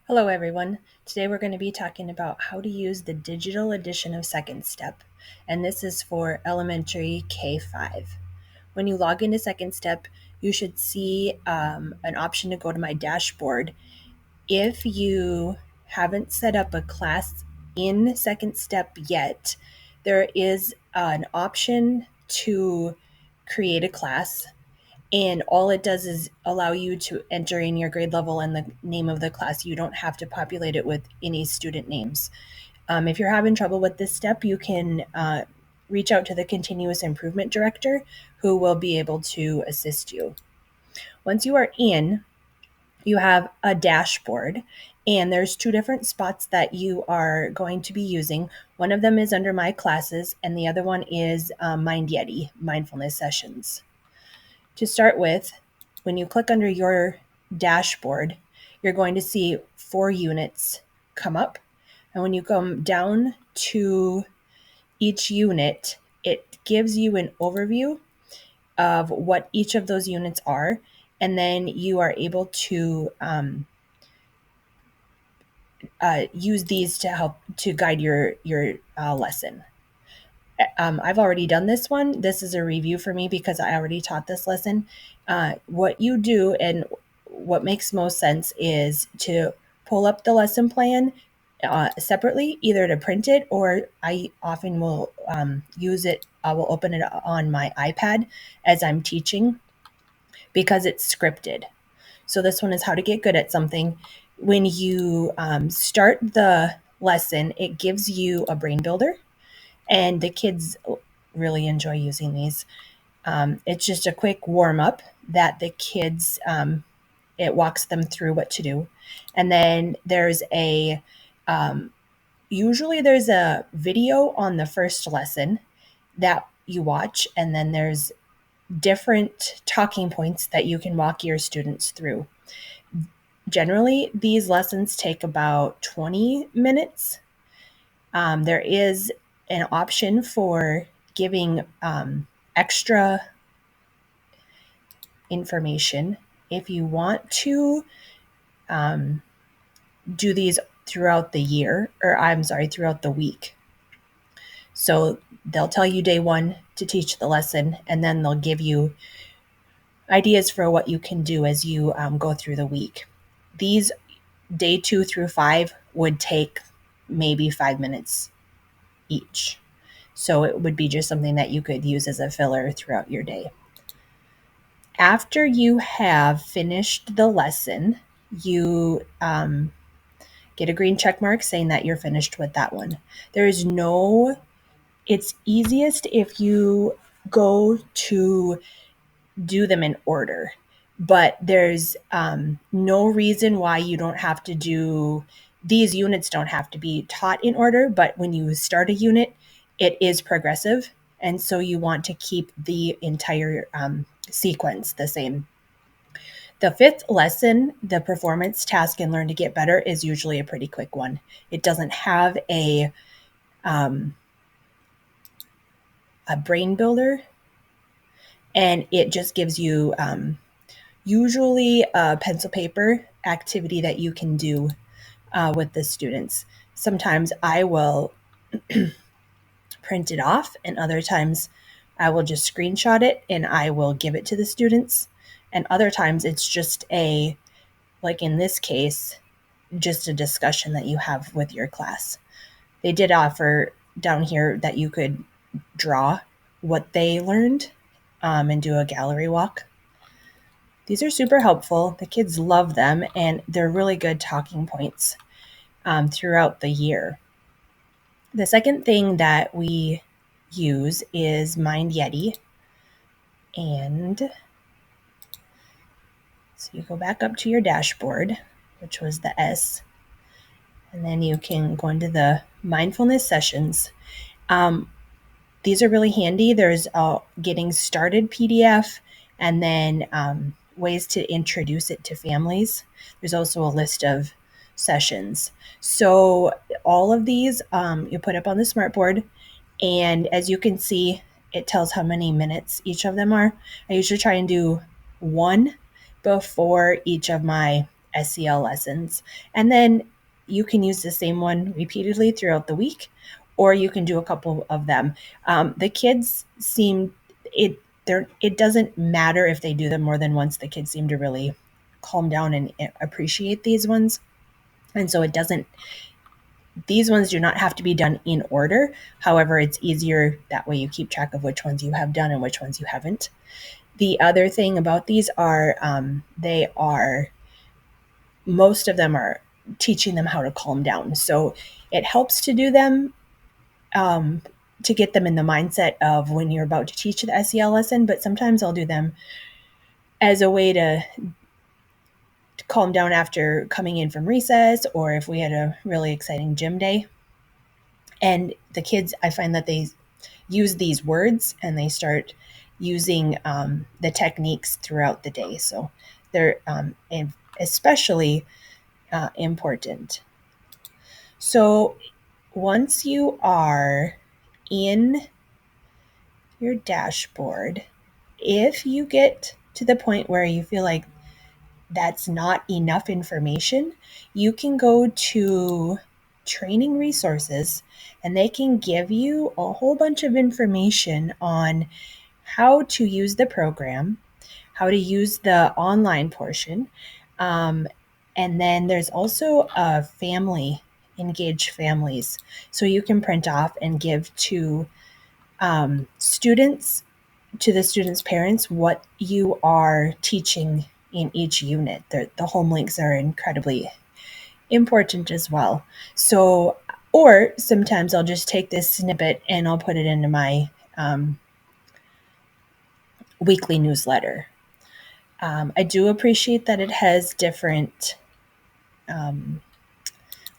Hello everyone. Today we're going to be talking about how to use the digital edition of Second Step, and this is for elementary K-5. When you log into Second Step, you should see an option to go to my dashboard. If you haven't set up a class in Second Step yet, there is an option to create a class, and all it does is allow you to enter in your grade level and the name of the class. You don't have to populate it with any student names. If you're having trouble with this step, you can reach out to the continuous improvement director who will be able to assist you. Once you are in, you have a dashboard, and there's two different spots that you are going to be using. One of them is under My Classes, and the other one is Mind Yeti, Mindfulness Sessions. To start with, when you click under your dashboard, you're going to see 4 units come up. And when you come down to each unit, it gives you an overview of what each of those units are. And then you are able to use these to help to guide your lesson. I've already done this one. This is a review for me because I already taught this lesson. What you do and what makes most sense is to pull up the lesson plan separately, either to print it, or I often will use it. I will open it on my iPad as I'm teaching because it's scripted. So this one is how to get good at something. When you start the lesson, it gives you a brain builder, and the kids really enjoy using these. It's just a quick warm up that the kids, it walks them through what to do. And then there's usually there's a video on the first lesson that you watch, and then there's different talking points that you can walk your students through. Generally, these lessons take about 20 minutes. There is an option for giving extra information if you want to do these throughout the year, or throughout the week. So they'll tell you day 1 to teach the lesson, and then they'll give you ideas for what you can do as you go through the week. These day 2 through 5 would take maybe 5 minutes each. So it would be just something that you could use as a filler throughout your day. After you have finished the lesson, you get a green check mark saying that you're finished with that one. It's easiest if you go to do them in order, but there's no reason why you don't have to do, these units don't have to be taught in order, but when you start a unit, it is progressive. And so you want to keep the entire sequence the same. The 5th lesson, the performance task and learn to get better, is usually a pretty quick one. It doesn't have a brain builder, and it just gives you usually a pencil paper activity that you can do with the students. Sometimes I will print it off, and other times I will just screenshot it and I will give it to the students. And other times it's just like in this case, just a discussion that you have with your class. They did offer down here that you could draw what they learned and do a gallery walk. These are super helpful. The kids love them, and they're really good talking points throughout the year. The second thing that we use is Mind Yeti. And so you go back up to your dashboard, which was the S, and then you can go into the mindfulness sessions. These are really handy. There's a getting started PDF, and then ways to introduce it to families. There's also a list of sessions. So all of these you put up on the smartboard, and as you can see, it tells how many minutes each of them are. I usually try and do one before each of my SEL lessons. And then you can use the same one repeatedly throughout the week, or you can do a couple of them. The kids it doesn't matter if they do them more than once. The kids seem to really calm down and appreciate these ones. And so these ones do not have to be done in order. However, it's easier that way you keep track of which ones you have done and which ones you haven't. The other thing about these are most of them are teaching them how to calm down. So it helps to do them to get them in the mindset of when you're about to teach the SEL lesson, but sometimes I'll do them as a way to calm down after coming in from recess, or if we had a really exciting gym day. And the kids, I find that they use these words and they start using the techniques throughout the day. So they're especially important. So once you are in your dashboard, if you get to the point where you feel like that's not enough information, you can go to training resources and they can give you a whole bunch of information on how to use the program, how to use the online portion. And then there's also a family, engage families. So you can print off and give to students, to the students' parents, what you are teaching in each unit. The home links are incredibly important as well. So, or sometimes I'll just take this snippet and I'll put it into my weekly newsletter. I do appreciate that it has different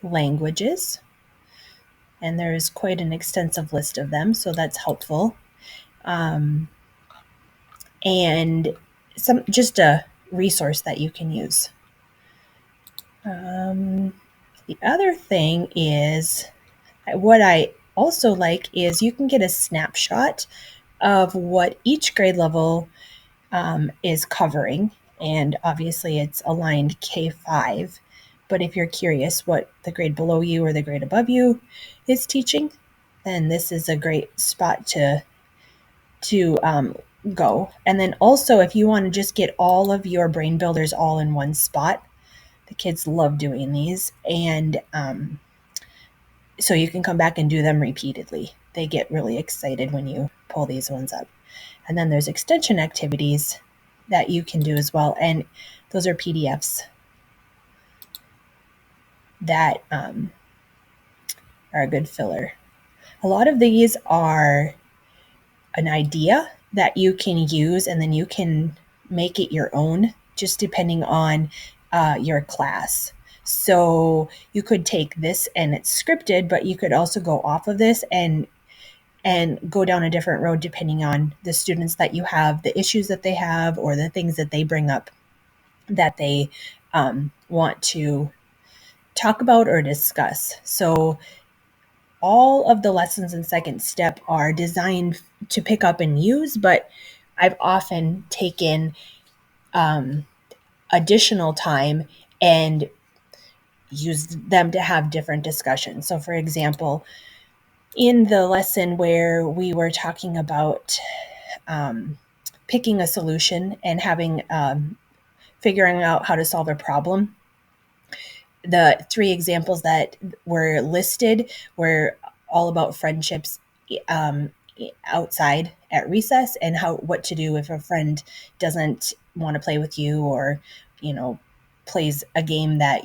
languages, and there's quite an extensive list of them, so that's helpful. And just a resource that you can use. The other thing is, what I also like is you can get a snapshot of what each grade level is covering. And obviously it's aligned K5. But if you're curious what the grade below you or the grade above you is teaching, then this is a great spot to go. And then also, if you want to just get all of your brain builders all in one spot, the kids love doing these. And so you can come back and do them repeatedly. They get really excited when you pull these ones up. And then there's extension activities that you can do as well. And those are PDFs that are a good filler. A lot of these are an idea that you can use, and then you can make it your own, just depending on your class. So you could take this and it's scripted, but you could also go off of this and go down a different road depending on the students that you have, the issues that they have, or the things that they bring up that they want to talk about or discuss. So all of the lessons in second step are designed to pick up and use, but I've often taken additional time and used them to have different discussions. So for example, in the lesson where we were talking about picking a solution and having figuring out how to solve a problem, the 3 examples that were listed were all about friendships outside at recess, and what to do if a friend doesn't want to play with you, or plays a game that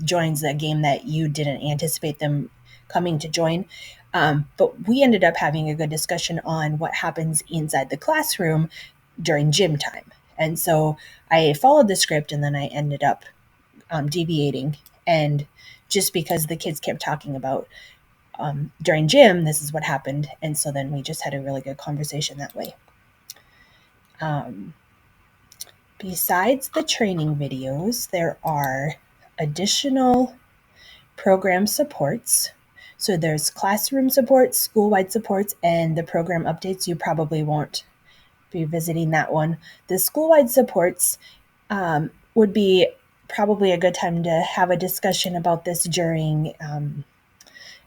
joins a game that you didn't anticipate them coming to join. But we ended up having a good discussion on what happens inside the classroom during gym time. And so I followed the script, and then I ended up deviating. And just because the kids kept talking about during gym, this is what happened. And so then we just had a really good conversation that way. Besides the training videos, there are additional program supports. So there's classroom supports, school-wide supports, and the program updates. You probably won't be visiting that one. The school-wide supports would be probably a good time to have a discussion about this during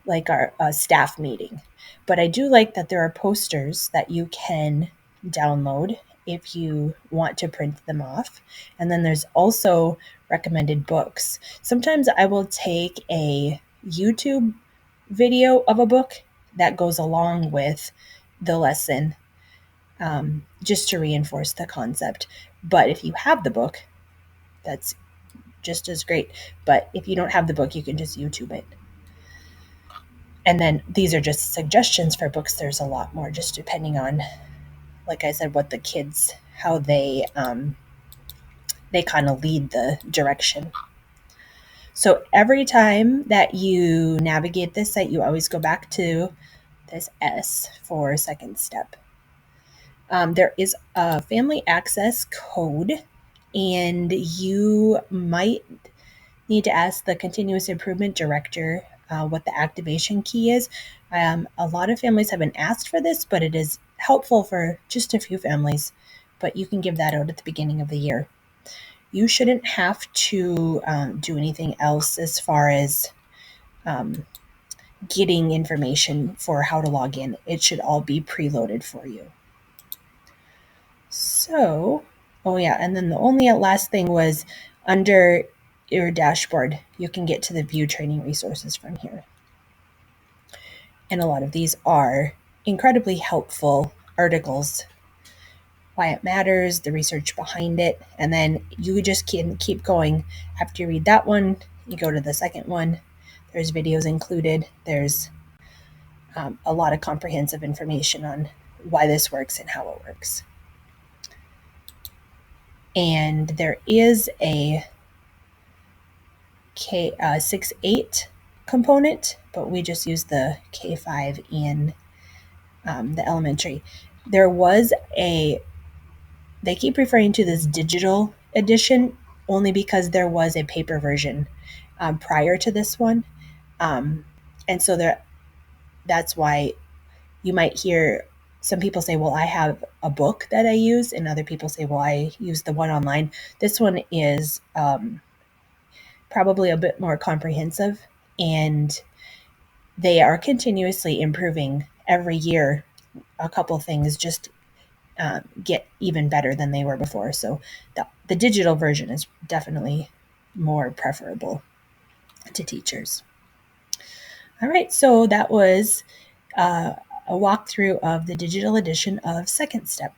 like our staff meeting. But I do like that there are posters that you can download if you want to print them off. And then there's also recommended books. Sometimes I will take a YouTube video of a book that goes along with the lesson, just to reinforce the concept. But if you have the book, that's just as great. But if you don't have the book, you can just YouTube it. And then these are just suggestions for books. There's a lot more, just depending on, like I said, what the kids, how they kind of lead the direction. So every time that you navigate this site, you always go back to this S for second step. There is a family access code, and you might need to ask the continuous improvement director what the activation key is. A lot of families have been asked for this, but it is helpful for just a few families. But you can give that out at the beginning of the year. You shouldn't have to do anything else as far as getting information for how to log in. It should all be preloaded for you. So, oh yeah, and then the only last thing was under your dashboard, you can get to the view training resources from here. And a lot of these are incredibly helpful articles, why it matters, the research behind it, and then you just can keep going. After you read that one, you go to the second one. There's videos included. There's a lot of comprehensive information on why this works and how it works. And there is a K6-8 component, but we just use the K5 in the elementary. They keep referring to this digital edition only because there was a paper version prior to this one. And so that's why you might hear some people say, well, I have a book that I use, and other people say, well, I use the one online. This one is probably a bit more comprehensive, and they are continuously improving every year. A couple things just get even better than they were before. So the digital version is definitely more preferable to teachers. All right, so that was a walkthrough of the digital edition of Second Step.